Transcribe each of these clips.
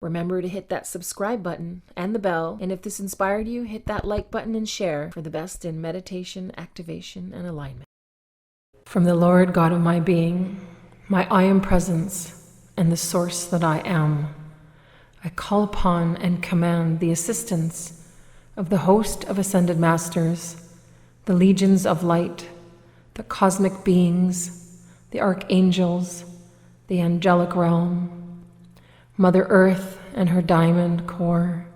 Remember to hit that subscribe button and the bell, and if this inspired you, hit that like button and share for the best in meditation, activation, and alignment. From the Lord God of my being, my I am presence, and the source that I am, I call upon and command the assistance of the host of ascended masters, the legions of light, the cosmic beings, the archangels, the angelic realm, Mother Earth and her diamond core,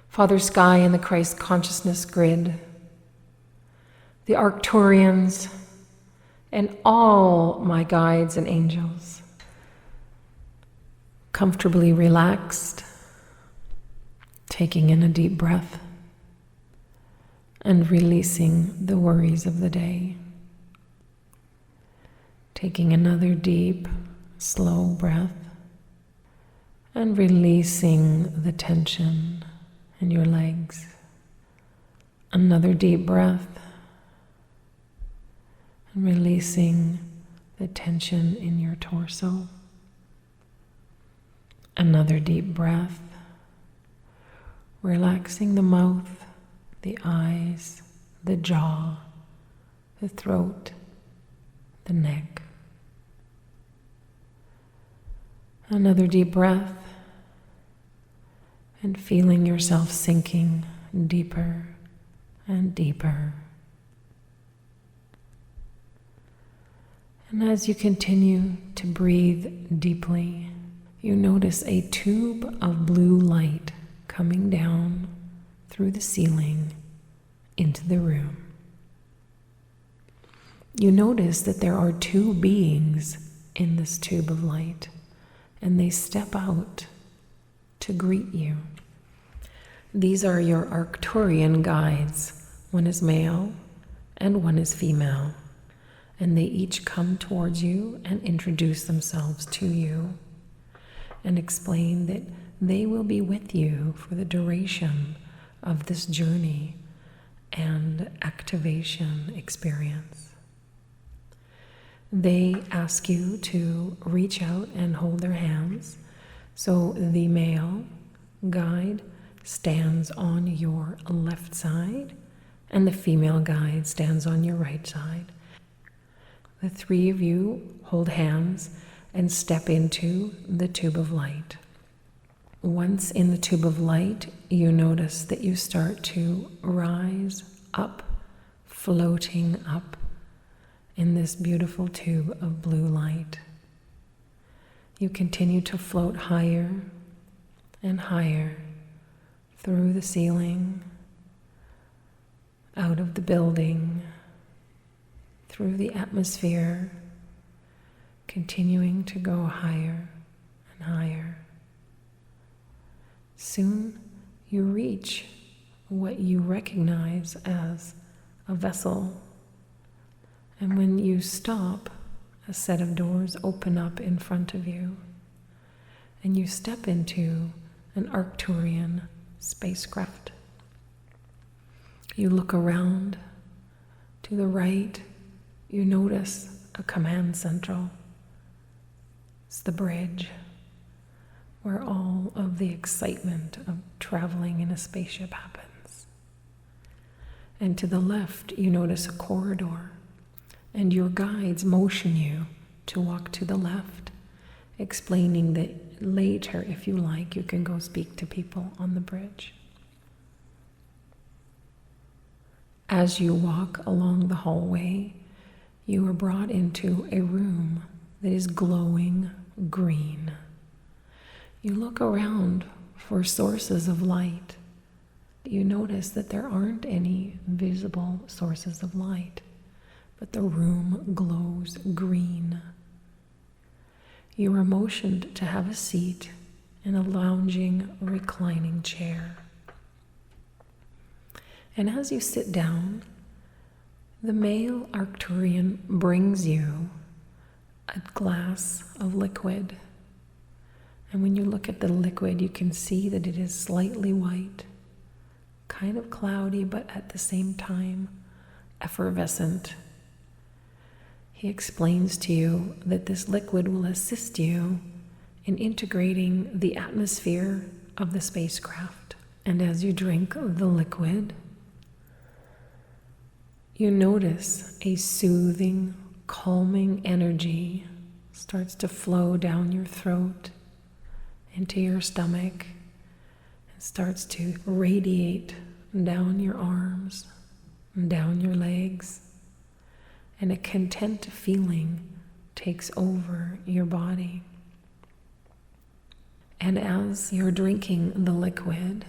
Father Sky and the Christ consciousness grid, the Arcturians, and all my guides and angels. Comfortably relaxed, taking in a deep breath and releasing the worries of the day. Taking another deep, slow breath and releasing the tension in your legs. Another deep breath and releasing the tension in your torso. Another deep breath, relaxing the mouth, the eyes, the jaw, the throat, the neck. Another deep breath, and feeling yourself sinking deeper and deeper. And as you continue to breathe deeply, you notice a tube of blue light coming down through the ceiling into the room. You notice that there are two beings in this tube of light, and they step out to greet you. These are your Arcturian guides. One is male and one is female, and they each come towards you and introduce themselves to you and explain that they will be with you for the duration of this journey and activation experience. They ask you to reach out and hold their hands. So the male guide stands on your left side and the female guide stands on your right side. The three of you hold hands and step into the tube of light. Once in the tube of light, you notice that you start to rise up, floating up in this beautiful tube of blue light. You continue to float higher and higher through the ceiling, out of the building, through the atmosphere, continuing to go higher and higher. Soon you reach what you recognize as a vessel, and when you stop, a set of doors open up in front of you, and you step into an Arcturian spacecraft. You look around. To the right, you notice a command central. It's the bridge where all of the excitement of traveling in a spaceship happens. And to the left, you notice a corridor, and your guides motion you to walk to the left, explaining that later, if you like, you can go speak to people on the bridge. As you walk along the hallway, you are brought into a room that is glowing green. You look around for sources of light. You notice that there aren't any visible sources of light, but the room glows green. You are motioned to have a seat in a lounging, reclining chair. And as you sit down, the male Arcturian brings you a glass of liquid. And when you look at the liquid, you can see that it is slightly white, kind of cloudy, but at the same time effervescent. He explains to you that this liquid will assist you in integrating the atmosphere of the spacecraft. And as you drink the liquid, you notice a soothing, calming energy starts to flow down your throat, into your stomach, and starts to radiate down your arms, and down your legs, and a content feeling takes over your body. And as you're drinking the liquid,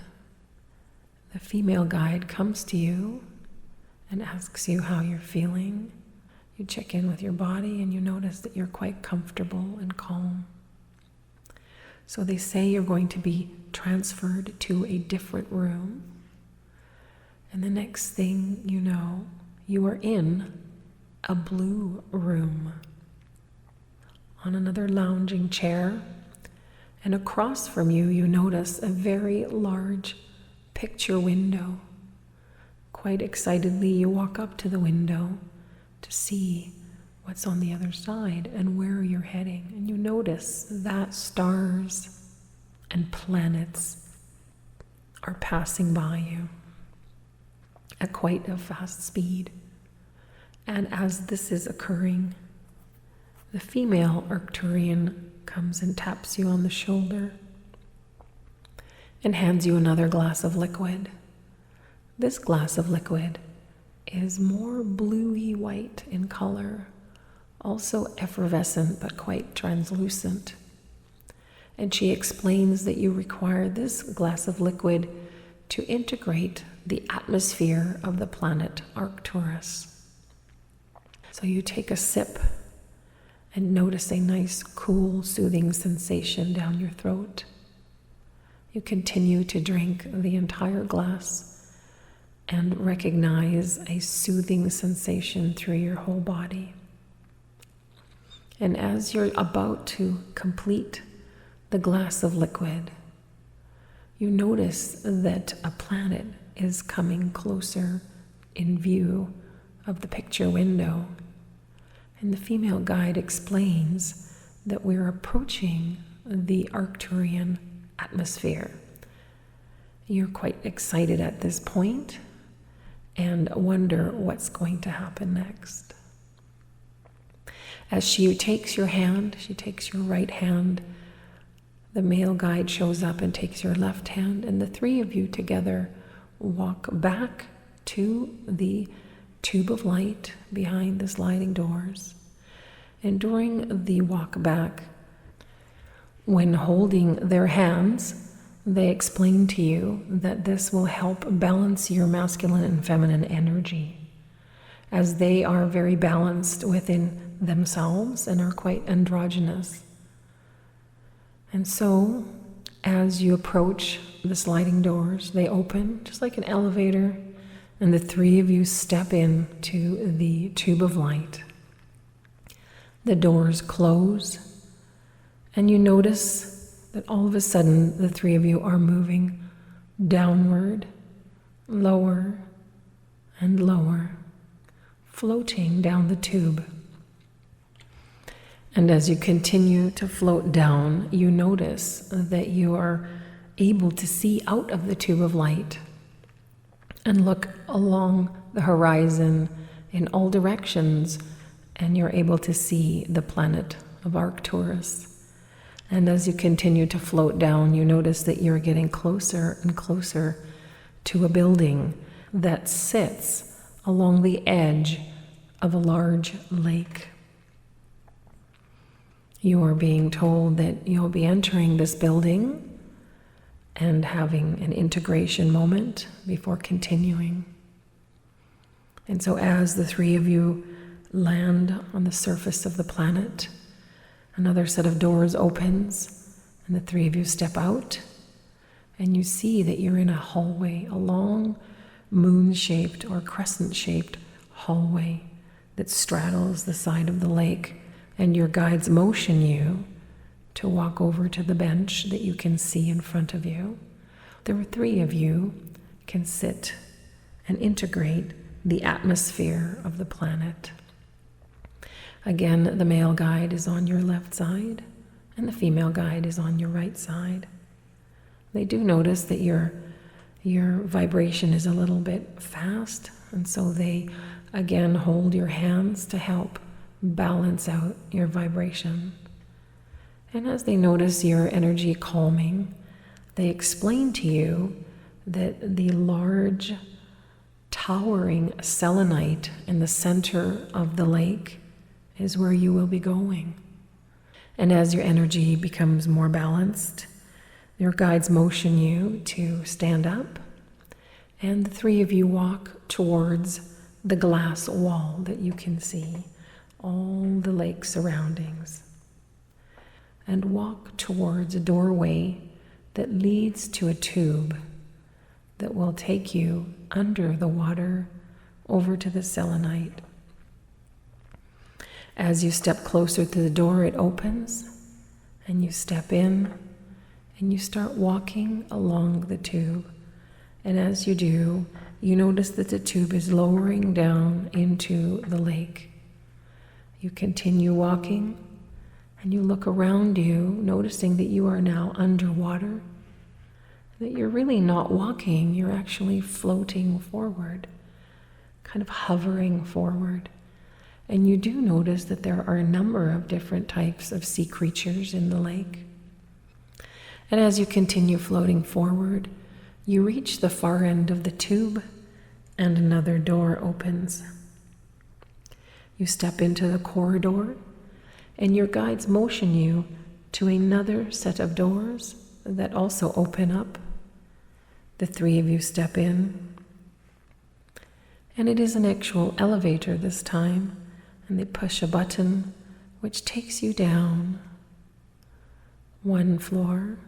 the female guide comes to you and asks you how you're feeling. You check in with your body and you notice that you're quite comfortable and calm. So they say you're going to be transferred to a different room. And the next thing you know, you are in a blue room on another lounging chair. And across from you, you notice a very large picture window. Quite excitedly, you walk up to the window to see what's on the other side and where you're heading. And you notice that stars and planets are passing by you at quite a fast speed. And as this is occurring, the female Arcturian comes and taps you on the shoulder and hands you another glass of liquid. This glass of liquid is more bluey white in color, also effervescent but quite translucent. And she explains that you require this glass of liquid to integrate the atmosphere of the planet Arcturus. So you take a sip and notice a nice, cool, soothing sensation down your throat. You continue to drink the entire glass and recognize a soothing sensation through your whole body. And as you're about to complete the glass of liquid, you notice that a planet is coming closer in view of the picture window. And the female guide explains that we're approaching the Arcturian atmosphere. You're quite excited at this point and wonder what's going to happen next. As she takes your hand, she takes your right hand, the male guide shows up and takes your left hand, and the three of you together walk back to the tube of light behind the sliding doors. And during the walk back, when holding their hands, they explain to you that this will help balance your masculine and feminine energy, as they are very balanced within themselves and are quite androgynous. And so, as you approach the sliding doors, they open just like an elevator, and the three of you step into the tube of light. The doors close, and you notice that all of a sudden the three of you are moving downward, lower and lower, floating down the tube. And as you continue to float down, you notice that you are able to see out of the tube of light and look along the horizon in all directions, and you're able to see the planet of Arcturus. And as you continue to float down, you notice that you're getting closer and closer to a building that sits along the edge of a large lake. You are being told that you'll be entering this building and having an integration moment before continuing. And so as the three of you land on the surface of the planet, another set of doors opens, and the three of you step out, and you see that you're in a hallway, a long moon-shaped or crescent-shaped hallway that straddles the side of the lake, and your guides motion you to walk over to the bench that you can see in front of you. The three of you can sit and integrate the atmosphere of the planet. Again, the male guide is on your left side, and the female guide is on your right side. They do notice that your vibration is a little bit fast, and so they again hold your hands to help balance out your vibration. And as they notice your energy calming, they explain to you that the large towering selenite in the center of the lake is where you will be going. And as your energy becomes more balanced, your guides motion you to stand up, and the three of you walk towards the glass wall that you can see, all the lake surroundings, and walk towards a doorway that leads to a tube that will take you under the water over to the selenite. As you step closer to the door, it opens, and you step in, and you start walking along the tube. And as you do, you notice that the tube is lowering down into the lake. You continue walking, and you look around you, noticing that you are now underwater, that you're really not walking, you're actually floating forward, kind of hovering forward. And you do notice that there are a number of different types of sea creatures in the lake. And as you continue floating forward, you reach the far end of the tube, and another door opens. You step into the corridor, and your guides motion you to another set of doors that also open up. The three of you step in, and it is an actual elevator this time, and they push a button which takes you down 1 floor,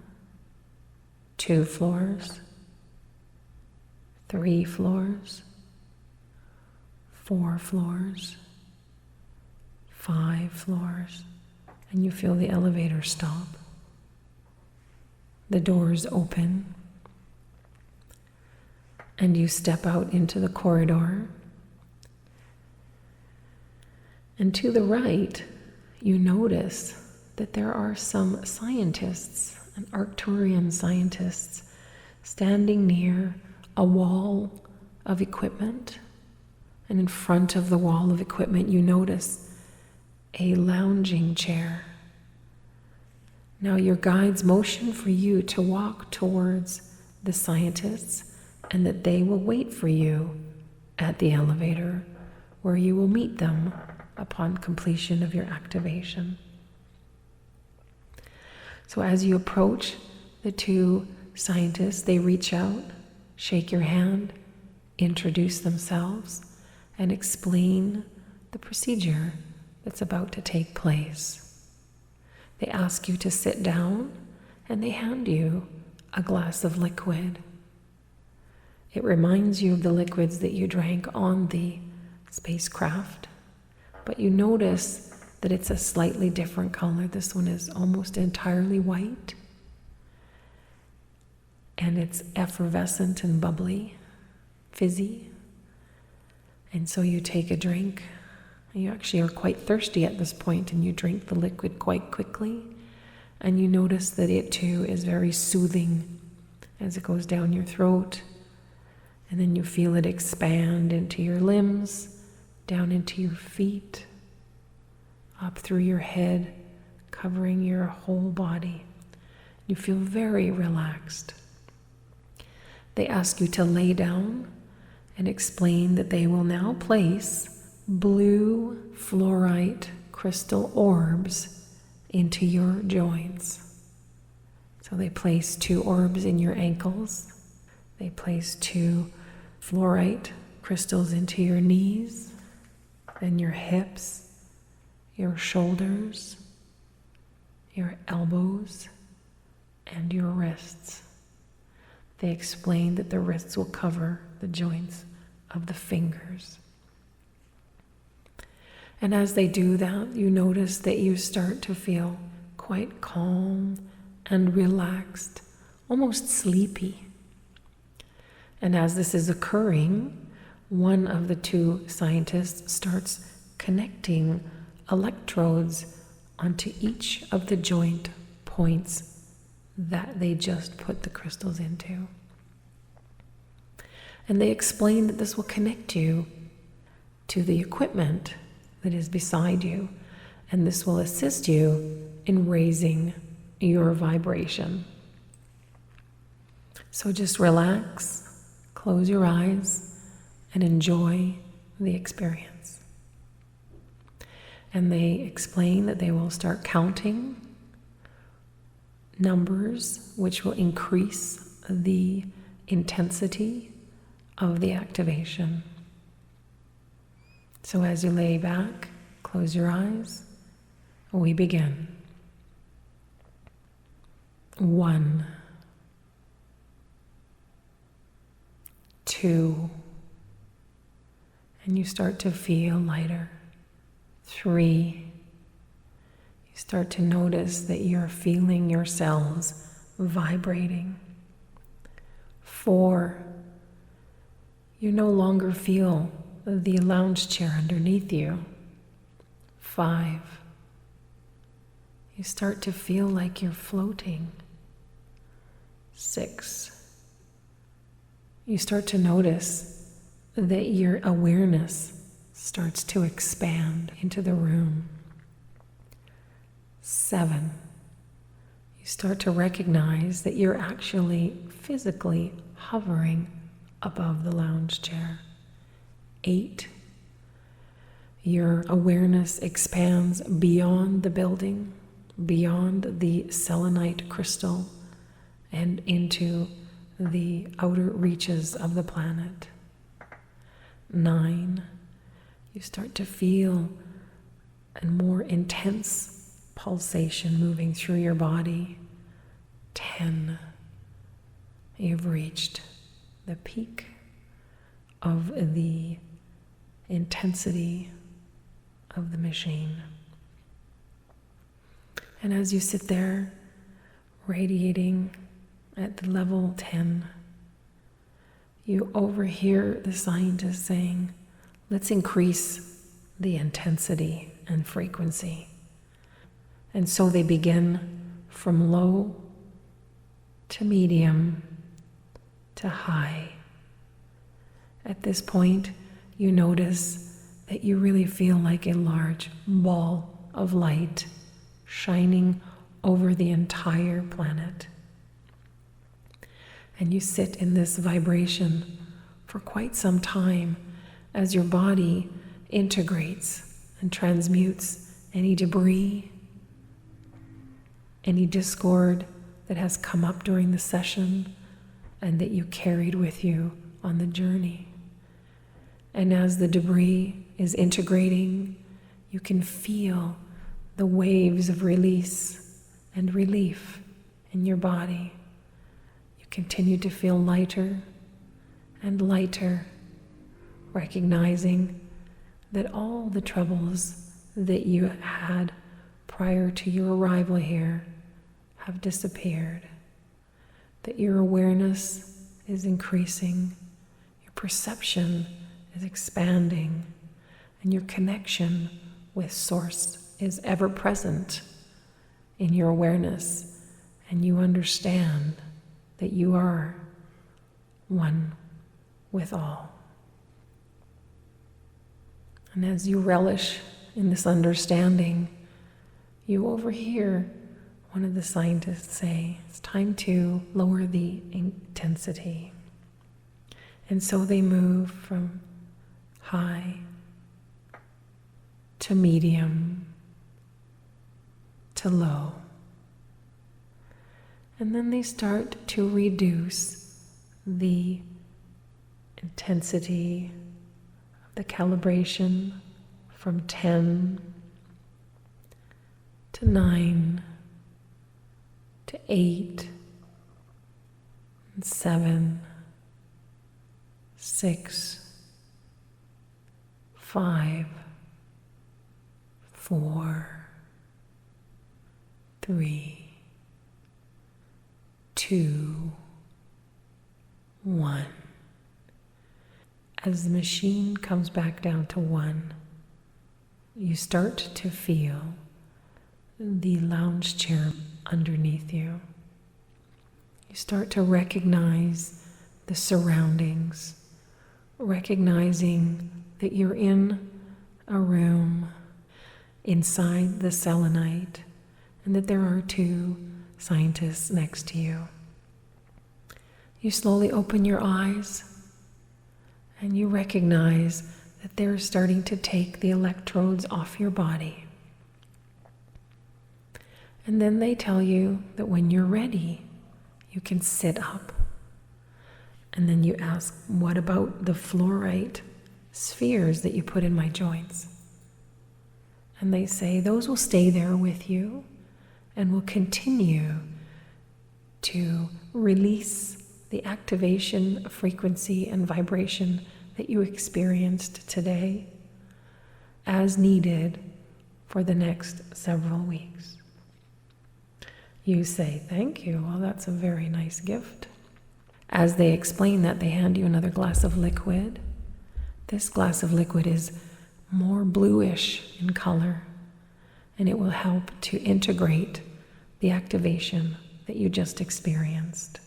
2 floors, 3 floors, 4 floors, 5 floors, and you feel the elevator stop. The doors open, and you step out into the corridor. And to the right, you notice that there are some scientists, and Arcturian scientists, standing near a wall of equipment. And in front of the wall of equipment, you notice a lounging chair. Now your guides motion for you to walk towards the scientists, and that they will wait for you at the elevator, where you will meet them upon completion of your activation. So as you approach the 2 scientists, they reach out, shake your hand, introduce themselves, and explain the procedure that's about to take place. They ask you to sit down, and they hand you a glass of liquid. It reminds you of the liquids that you drank on the spacecraft, but you notice that it's a slightly different color. This one is almost entirely white, and it's effervescent and bubbly, fizzy. And so you take a drink. You actually are quite thirsty at this point, and you drink the liquid quite quickly, and you notice that it too is very soothing as it goes down your throat, and then you feel it expand into your limbs, down into your feet, up through your head, covering your whole body. You feel very relaxed. They ask you to lay down and explain that they will now place blue fluorite crystal orbs into your joints. So they place 2 orbs in your ankles. They place 2 fluorite crystals into your knees, then your hips, your shoulders, your elbows, and your wrists. They explain that the wrists will cover the joints of the fingers. And as they do that, you notice that you start to feel quite calm and relaxed, almost sleepy. And as this is occurring, one of the 2 scientists starts connecting electrodes onto each of the joint points that they just put the crystals into. And they explain that this will connect you to the equipment that is beside you, and this will assist you in raising your vibration. So just relax, close your eyes, and enjoy the experience. And they explain that they will start counting numbers which will increase the intensity of the activation. So as you lay back, close your eyes, we begin. 1, 2, and you start to feel lighter. 3, you start to notice that you're feeling your cells vibrating. 4, you no longer feel the lounge chair underneath you. 5, you start to feel like you're floating. 6, you start to notice that your awareness starts to expand into the room. 7, you start to recognize that you're actually physically hovering above the lounge chair. 8, your awareness expands beyond the building, beyond the selenite crystal, and into the outer reaches of the planet. 9, you start to feel a more intense pulsation moving through your body. 10, you've reached the peak of the intensity of the machine. And as you sit there radiating at the level 10, you overhear the scientist saying, let's increase the intensity and frequency. And so they begin from low to medium to high. At this point, you notice that you really feel like a large ball of light shining over the entire planet. And you sit in this vibration for quite some time as your body integrates and transmutes any debris, any discord that has come up during the session and that you carried with you on the journey. And as the debris is integrating, you can feel the waves of release and relief in your body. You continue to feel lighter and lighter, recognizing that all the troubles that you had prior to your arrival here have disappeared, that your awareness is increasing, your perception is expanding, and your connection with Source is ever present in your awareness, and you understand that you are one with all. And as you relish in this understanding, you overhear one of the scientists say, it's time to lower the intensity. And so they move from high to medium to low. And then they start to reduce the intensity of the calibration from 10 to 9 to 8 and 7, 6, 5, 4, 3, 2, 1. As the machine comes back down to 1, you start to feel the lounge chair underneath you. You start to recognize the surroundings, recognizing that you're in a room inside the selenite and that there are two scientists next to you. You slowly open your eyes and you recognize that they're starting to take the electrodes off your body. And then they tell you that when you're ready, you can sit up. And then you ask, what about the fluorite spheres that you put in my joints? And they say, those will stay there with you and will continue to release the activation, frequency, and vibration that you experienced today as needed for the next several weeks. You say, thank you. Well, that's a very nice gift. As they explain that, they hand you another glass of liquid. This glass of liquid is more bluish in color, and it will help to integrate the activation that you just experienced.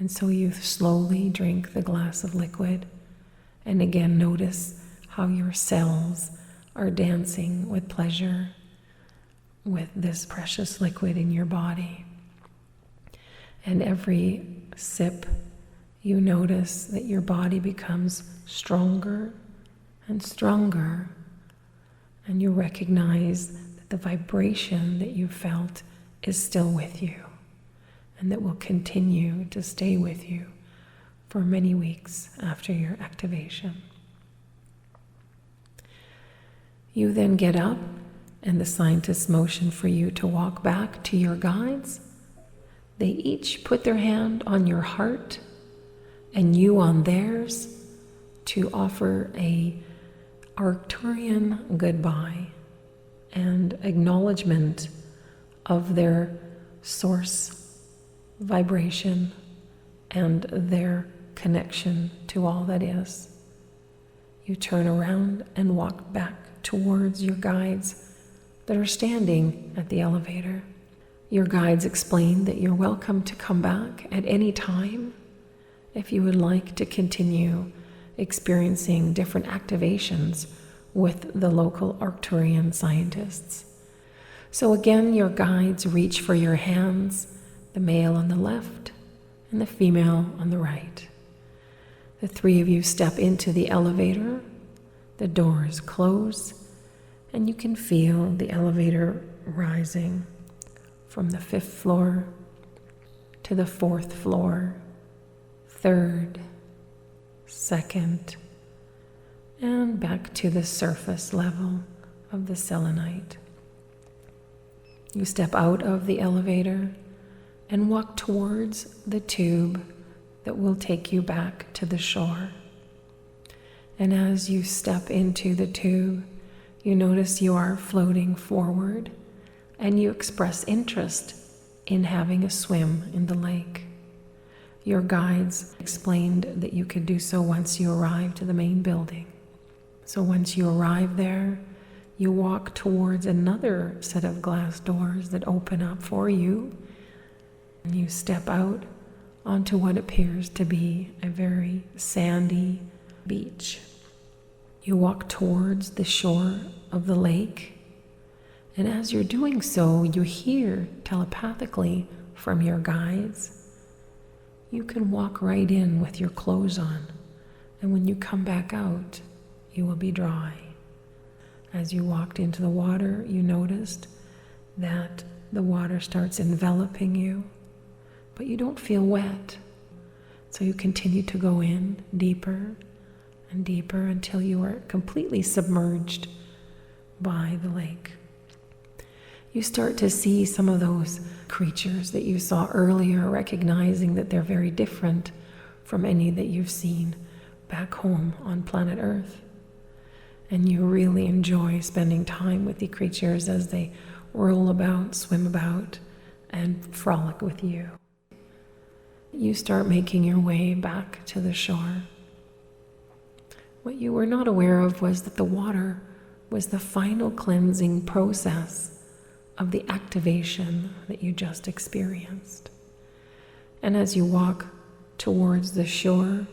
And so you slowly drink the glass of liquid, and again notice how your cells are dancing with pleasure with this precious liquid in your body. And every sip, you notice that your body becomes stronger and stronger, and you recognize that the vibration that you felt is still with you, and that will continue to stay with you for many weeks after your activation. You then get up, and the scientists motion for you to walk back to your guides. They each put their hand on your heart and you on theirs to offer a Arcturian goodbye and acknowledgement of their source vibration and their connection to all that is. You turn around and walk back towards your guides that are standing at the elevator. Your guides explain that you're welcome to come back at any time if you would like to continue experiencing different activations with the local Arcturian scientists. So again, your guides reach for your hands, the male on the left and the female on the right. The three of you step into the elevator, the doors close, and you can feel the elevator rising from the 5th floor to the 4th floor, 3rd, 2nd, and back to the surface level of the selenite. You step out of the elevator and walk towards the tube that will take you back to the shore. And as you step into the tube, you notice you are floating forward, and you express interest in having a swim in the lake. Your guides explained that you could do so once you arrive to the main building. So once you arrive there, you walk towards another set of glass doors that open up for you, and you step out onto what appears to be a very sandy beach. You walk towards the shore of the lake, and as you're doing so, you hear telepathically from your guides, you can walk right in with your clothes on, and when you come back out, you will be dry. As you walked into the water, you noticed that the water starts enveloping you, but you don't feel wet. So you continue to go in deeper and deeper until you are completely submerged by the lake. You start to see some of those creatures that you saw earlier, recognizing that they're very different from any that you've seen back home on planet Earth. And you really enjoy spending time with the creatures as they roll about, swim about, and frolic with you. You start making your way back to the shore. What you were not aware of was that the water was the final cleansing process of the activation that you just experienced. And as you walk towards the shore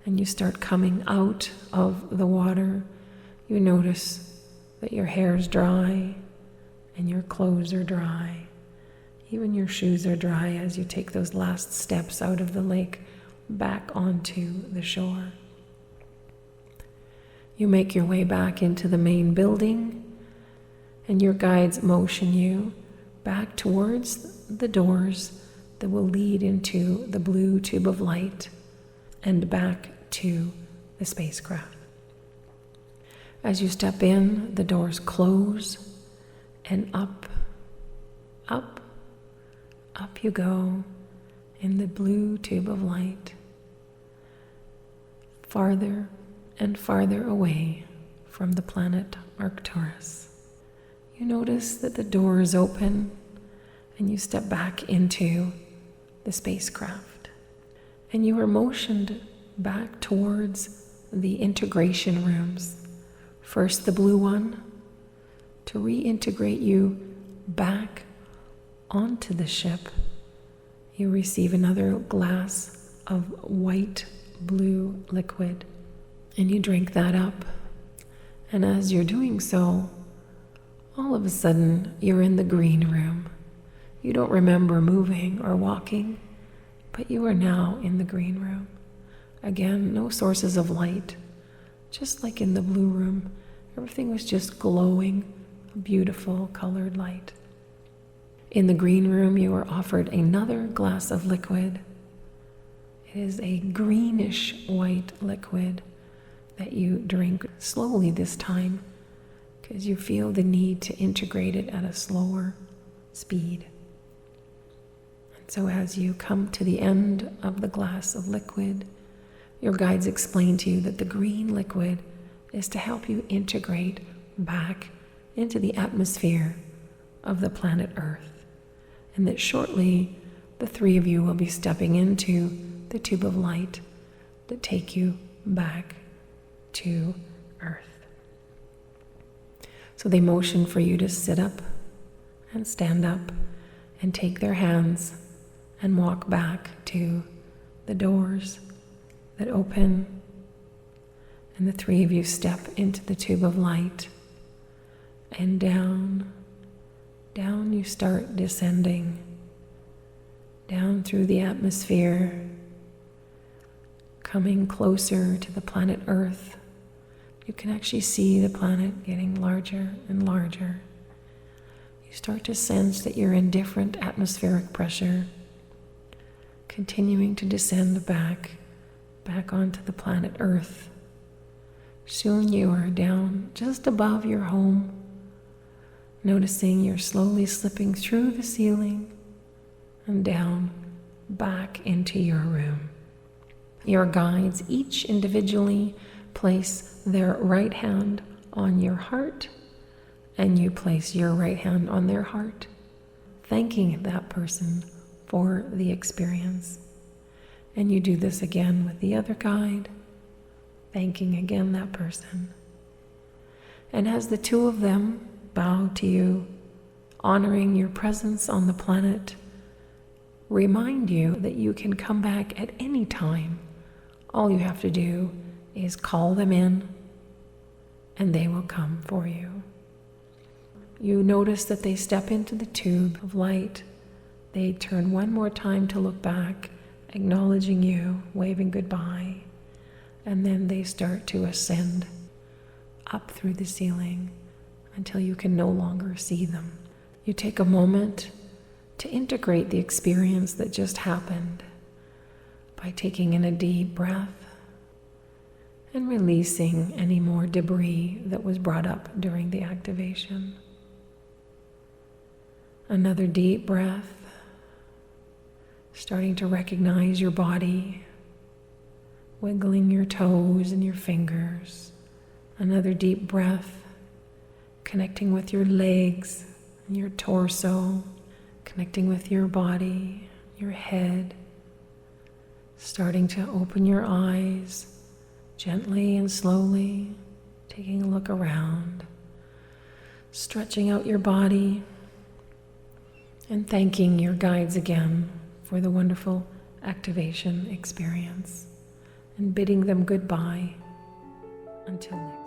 and you start coming out of the water, you notice that your hair's dry and your clothes are dry. Even your shoes are dry as you take those last steps out of the lake back onto the shore. You make your way back into the main building, and your guides motion you back towards the doors that will lead into the blue tube of light and back to the spacecraft. As you step in, the doors close, and up you go in the blue tube of light, farther and farther away from the planet Arcturus. You notice that the doors open and you step back into the spacecraft. And you are motioned back towards the integration rooms. First the blue one, to reintegrate you back onto the ship. You receive another glass of white blue liquid, and you drink that up. And as you're doing so, all of a sudden you're in the green room. You don't remember moving or walking, but you are now in the green room. Again, no sources of light, just like in the blue room. Everything was just glowing, a beautiful colored light. In the green room, you are offered another glass of liquid. It is a greenish white liquid that you drink slowly this time because you feel the need to integrate it at a slower speed. And so as you come to the end of the glass of liquid, your guides explain to you that the green liquid is to help you integrate back into the atmosphere of the planet Earth, and that shortly the three of you will be stepping into the tube of light that take you back to Earth. So they motion for you to sit up and stand up and take their hands and walk back to the doors that open, and the three of you step into the tube of light, and down you start descending, down through the atmosphere, coming closer to the planet Earth. You can actually see the planet getting larger and larger. You start to sense that you're in different atmospheric pressure, continuing to descend back onto the planet Earth. Soon you are down just above your home, noticing you're slowly slipping through the ceiling and down back into your room. Your guides each individually place their right hand on your heart, and you place your right hand on their heart, thanking that person for the experience. And you do this again with the other guide, thanking again that person. And as the two of them bow to you, honoring your presence on the planet, remind you that you can come back at any time. All you have to do is call them in, and they will come for you. You notice that they step into the tube of light. They turn one more time to look back, acknowledging you, waving goodbye, and then they start to ascend up through the ceiling until you can no longer see them. You take a moment to integrate the experience that just happened by taking in a deep breath and releasing any more debris that was brought up during the activation. Another deep breath, starting to recognize your body, wiggling your toes and your fingers. Another deep breath, connecting with your legs and your torso, connecting with your body, your head, starting to open your eyes gently and slowly, taking a look around, stretching out your body, And thanking your guides again for the wonderful activation experience, and bidding them goodbye until next.